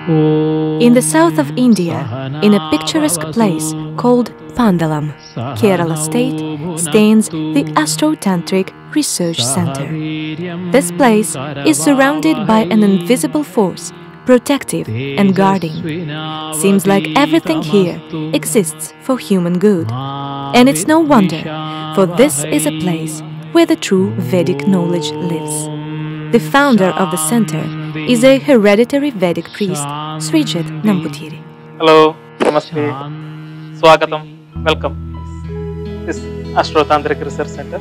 In the south of India, in a picturesque place called Pandalam, Kerala state, stands the Astro Tantrik Research Center. This place is surrounded by an invisible force, protective and guarding. Seems like everything here exists for human good. And it's no wonder, for this is a place where the true Vedic knowledge lives. The founder of the center is a hereditary Vedic priest, Sreejith Nampoothiri. Hello, Namaste, Swagatam, welcome. This is Astro Tantrik Research Center.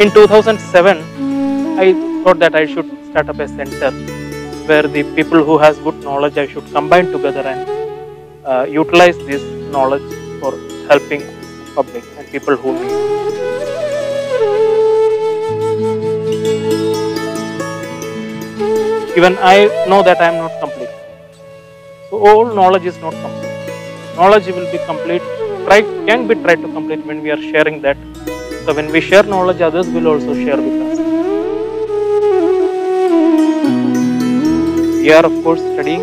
In 2007, I thought that I should start up a center where the people who has good knowledge, I should combine together and utilize this knowledge for helping public and people who need. Even I know that I am not complete. So all knowledge is not complete. Knowledge will be complete, can be tried to complete when we are sharing that. So when we share knowledge, others will also share with us. We are of course studying.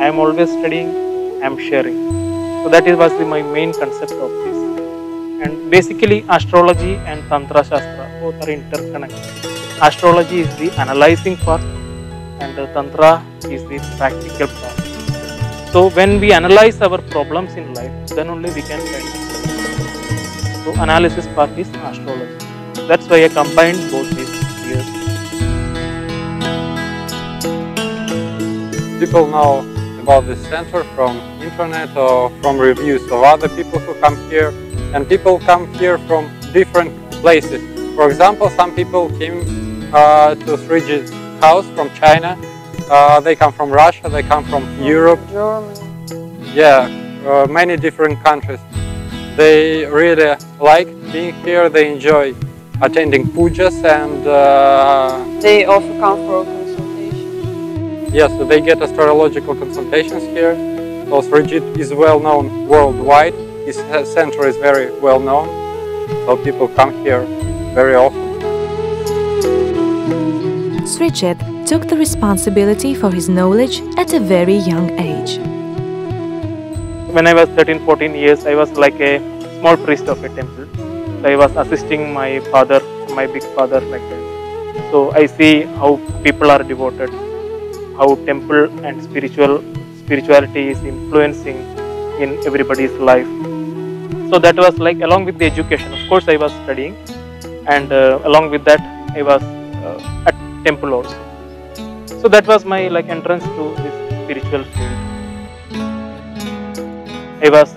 I am always studying. I am sharing. So that was my main concept of this. And basically, astrology and Tantra Shastra both are interconnected. Astrology is the analyzing part, and Tantra is the practical part. So when we analyze our problems in life, then only we can find it. So analysis part is astrology. That's why I combined both these years. People know about this center from internet or from reviews of other people who come here, and people come here from different places. For example, some people came to Sreejith's house from China. They come from Russia, they come from Europe, Germany. Yeah, many different countries. They really like being here, they enjoy attending pujas, and they also come for consultation. Yes, so they get astrological consultations here. So Sreejith is well known worldwide. His center is very well known, so people come here very often. Sreejith took the responsibility for his knowledge at a very young age. When I was 13-14 years, I was like a small priest of a temple. So I was assisting my father, my big father, like that. So I see how people are devoted, how temple and spirituality is influencing in everybody's life. So that was like along with the education. Of course, I was studying, and along with that, I was at temple also. So that was my like entrance to this spiritual field. I was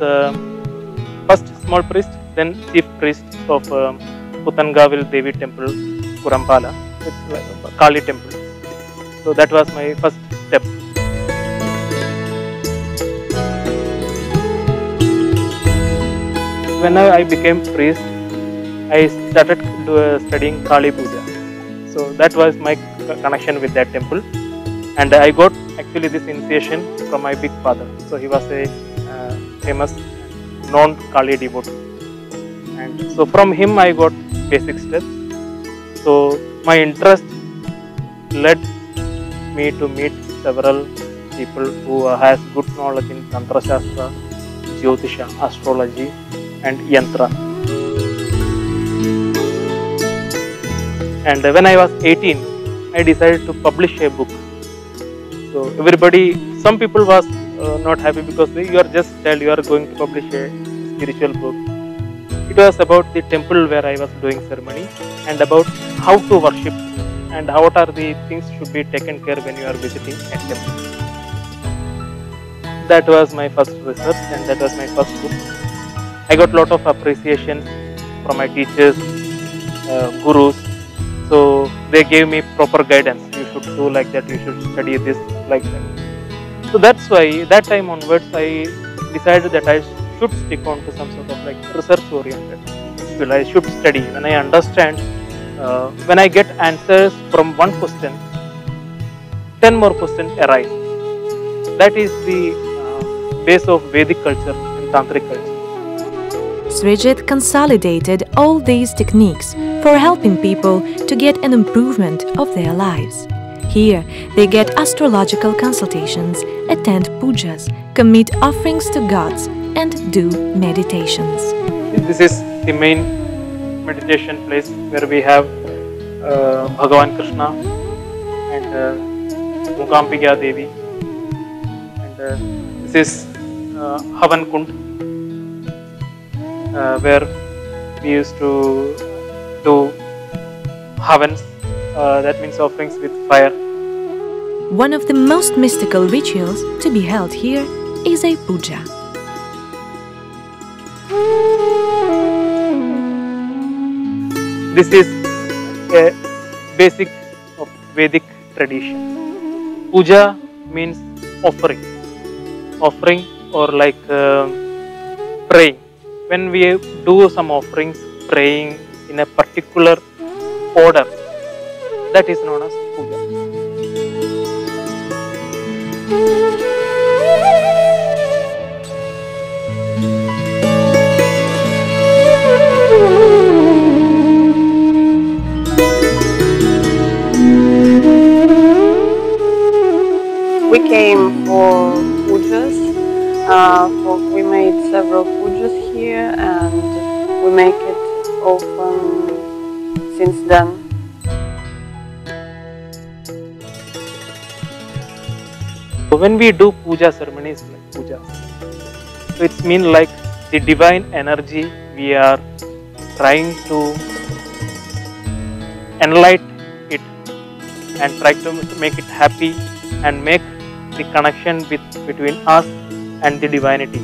first small priest, then chief priest of Putangavil Devi temple, Kurampala. It's like a Kali temple. So that was my first step. When I became priest, I started studying Kali Puja. So that was my connection with that temple. And I got actually this initiation from my big father. So he was a famous known Kali devotee, and so from him I got basic steps. So my interest led me to meet several people who has good knowledge in Tantra Shastra, Jyotisha, astrology and Yantra. And when I was 18, I decided to publish a book. So some people was not happy because you are just child, you are going to publish a spiritual book. It was about the temple where I was doing ceremony, and about how to worship and what are the things should be taken care when you are visiting a temple. That was my first research, and that was my first book. I got a lot of appreciation from my teachers, gurus. So they gave me proper guidance. You should do like that, you should study this like that. So that's why that time onwards I decided that I should stick on to some sort of like research oriented. Well, I should study. When I understand, when I get answers from one question, 10 more questions arise. that is the base of Vedic culture and Tantric culture. Sreejith consolidated all these techniques for helping people to get an improvement of their lives. Here, they get astrological consultations, attend pujas, commit offerings to gods, and do meditations. This is the main meditation place where we have Bhagavan Krishna and Kurampala Devi, and this is Havan Kund, where we used to do havans, that means offerings with fire. One of the most mystical rituals to be held here is a puja. This is a basic of Vedic tradition. Puja means offering or like praying. When we do some offerings, praying in a particular order, that is known as puja. We came for pujas. We made several pujas here, and we make it often since then. When we do puja ceremonies like puja, so it's mean like the divine energy we are trying to enlighten it and try to make it happy and make the connection between us and the divinity.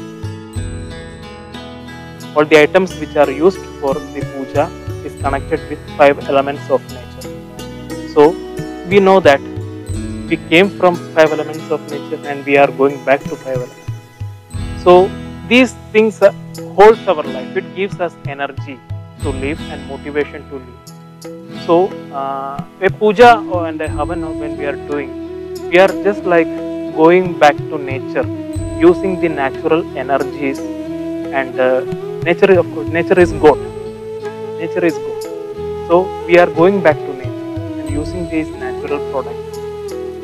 All the items which are used for the puja is connected with 5 elements of nature. So we know that we came from 5 elements of nature and we are going back to 5 elements. So these things holds our life. It gives us energy to live and motivation to live. So a puja and a havan when we are doing, we are just like going back to nature, using the natural energies, and nature, of course, nature is God. Nature is God. So we are going back to nature and using these natural products,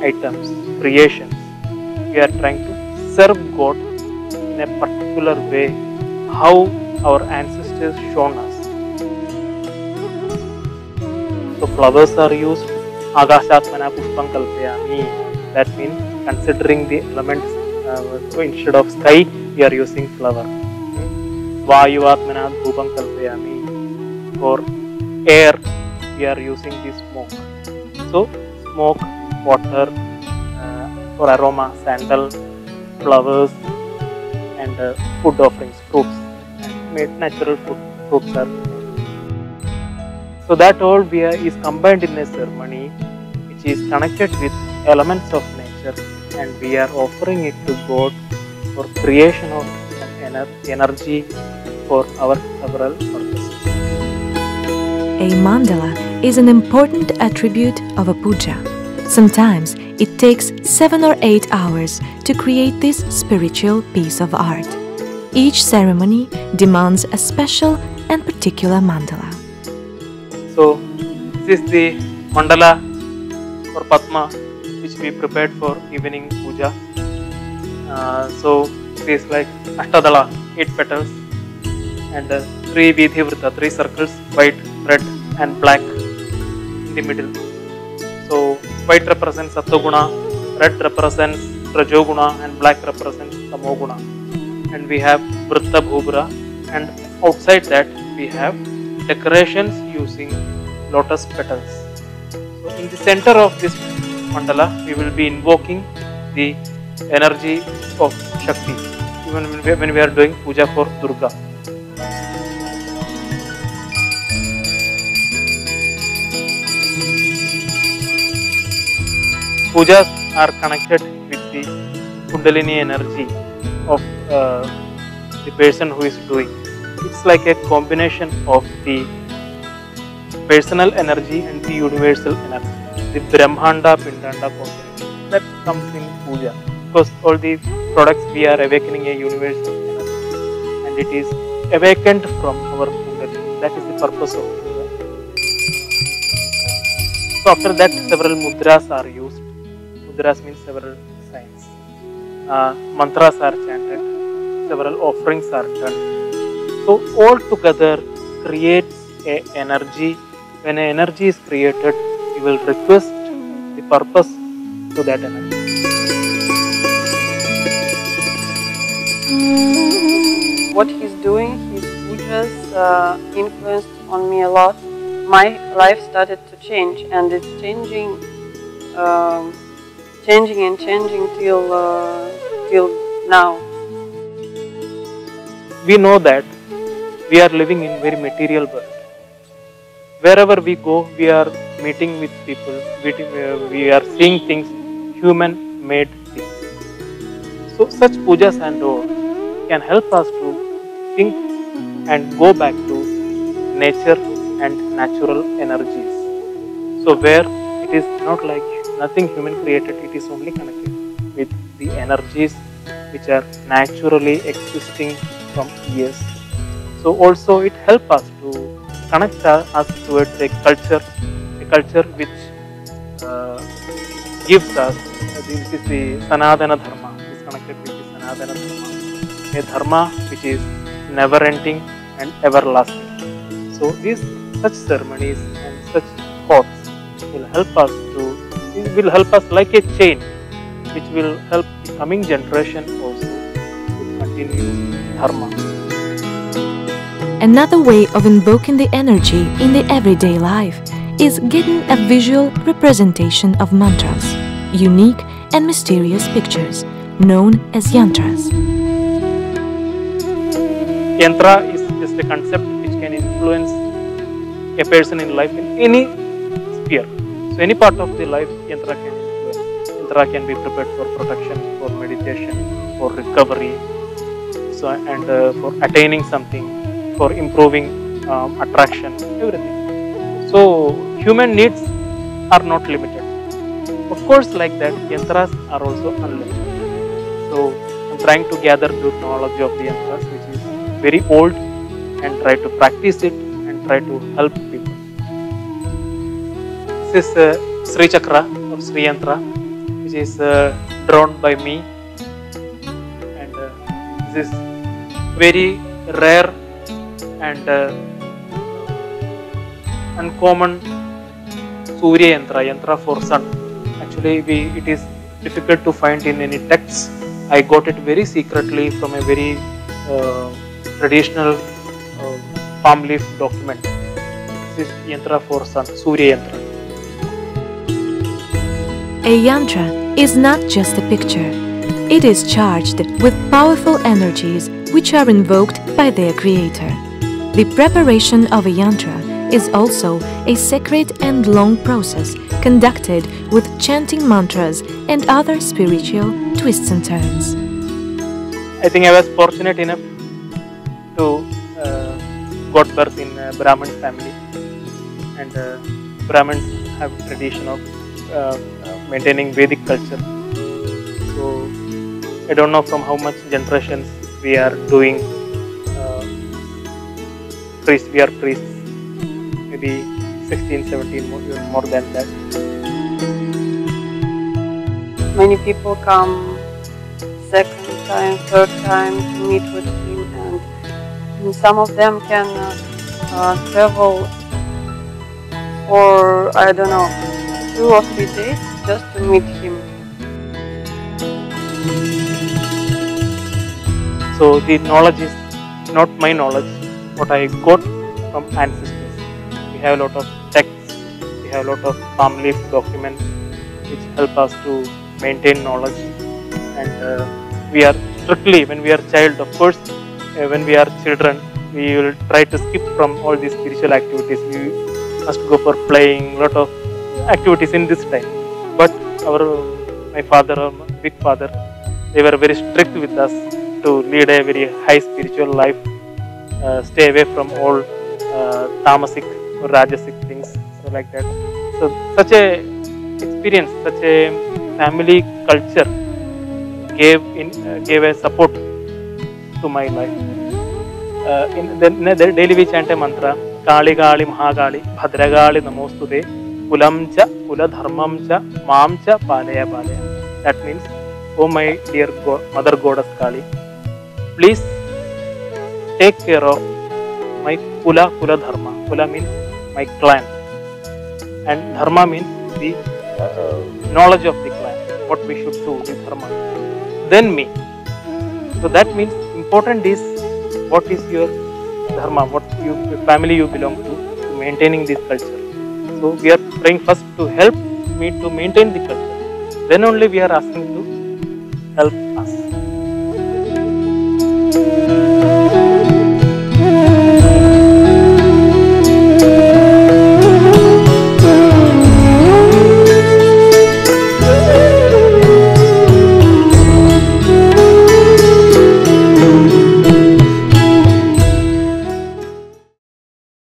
items, creations. We are trying to serve God in a particular way, how our ancestors shown us. So flowers are used. Agashatmana pushpam kalpayami. That means considering the elements, so instead of sky, we are using flower. Vayuvatmana dhupam kalpayami. For air, we are using the smoke. So smoke, water, for aroma, sandal, flowers, and food offerings, fruits, and made natural food, fruits are made. So that all is combined in a ceremony which is connected with elements of nature, and we are offering it to God for creation of energy for our several purposes. A mandala is an important attribute of a puja. Sometimes it takes 7 or 8 hours to create this spiritual piece of art. Each ceremony demands a special and particular mandala. So this is the mandala for Padma, which we prepared for evening puja. So it is like Ashtadala, 8 petals, and 3 Vidhivrita, 3 circles, white, red and black in the middle. So white represents Sattva-guna, red represents Rajoguna, and black represents Tamoguna. And we have Vritta Bhubra, and outside that we have decorations using lotus petals. So in the center of this mandala, we will be invoking the energy of Shakti, even when we are doing puja for Durga. Pujas are connected with the Kundalini energy of the person who is doing. It's like a combination of the personal energy and the universal energy, the Brahmanda Pindanda combination that comes in puja. because all the products we are awakening a universal energy, and it is awakened from our Kundalini. That is the purpose of puja. So after that, several mudras are used. Mudras means several signs. Mantras are chanted. Several offerings are done. So all together creates a energy. When an energy is created, you will request the purpose to that energy. What he's doing, his pujas influenced on me a lot. My life started to change, and it's changing till now. We know that we are living in very material world. Wherever we go, we are meeting with people. We are seeing things, human-made things. So such pujas and all can help us to think and go back to nature and natural energies. So where it is not like nothing human created, it is only connected with the energies which are naturally existing from years. So also it helps us to connect us towards a culture which gives us, this is the Sanatana Dharma, is connected with the Sanatana Dharma, a Dharma which is never ending and everlasting. So these such ceremonies and such thoughts will help us like a chain which will help the coming generation also to continue Dharma. Another way of invoking the energy in the everyday life is getting a visual representation of mantras, unique and mysterious pictures known as yantras. Yantra is just a concept which can influence a person in life in any sphere. So any part of the life yantra can influence. Yantra can be prepared for protection, for meditation, for recovery, so and for attaining something, for improving attraction, everything. So human needs are not limited. Of course, like that, yantras are also unlimited. So I'm trying to gather the knowledge of the yantras, which is very old, and try to practice it and try to help people. This is Sri Chakra or Sri Yantra, which is drawn by me, and this is very rare and uncommon Surya Yantra for sun. Actually, it is difficult to find in any texts. I got it very secretly from a very traditional palm leaf document. This is yantra for sun, Surya Yantra. A yantra is not just a picture. It is charged with powerful energies which are invoked by their creator. The preparation of a yantra is also a sacred and long process conducted with chanting mantras and other spiritual twists and turns. I think I was fortunate enough to got birth in a Brahmin family, and Brahmins have a tradition of maintaining Vedic culture. So I don't know from how much generations we are doing priests. We are priests, maybe 16, 17, more than that. Many people come second time, third time to meet with him, and some of them can travel for, I don't know, 2 or 3 days just to meet him. So the knowledge is not my knowledge, what I got from ancestors. We have a lot of texts, we have a lot of palm leaf documents which help us to maintain knowledge, and we are strictly, when we are child, of course, when we are children, we will try to skip from all these spiritual activities. We must go for playing, lot of activities in this time. But my father or my big father, they were very strict with us to lead a very high spiritual life, stay away from all tamasic or rajasic things, so like that. So such a experience, such a family culture gave a support to my life. In the daily we chant a mantra, Kali Gali Mahakali, Bhadragali Namostude, Kulamcha, Kula Dharmamcha, Mamcha, Palaya Palaya. That means, oh my dear Mother Goddess Kali, please take care of my Kula Dharma. Kula means my clan, and Dharma means the knowledge of the clan, what we should do, the Dharma. Then me. So that means important is what is your Dharma, what family you belong to maintaining this culture. So we are praying first to help me to maintain the culture. Then only we are asking to help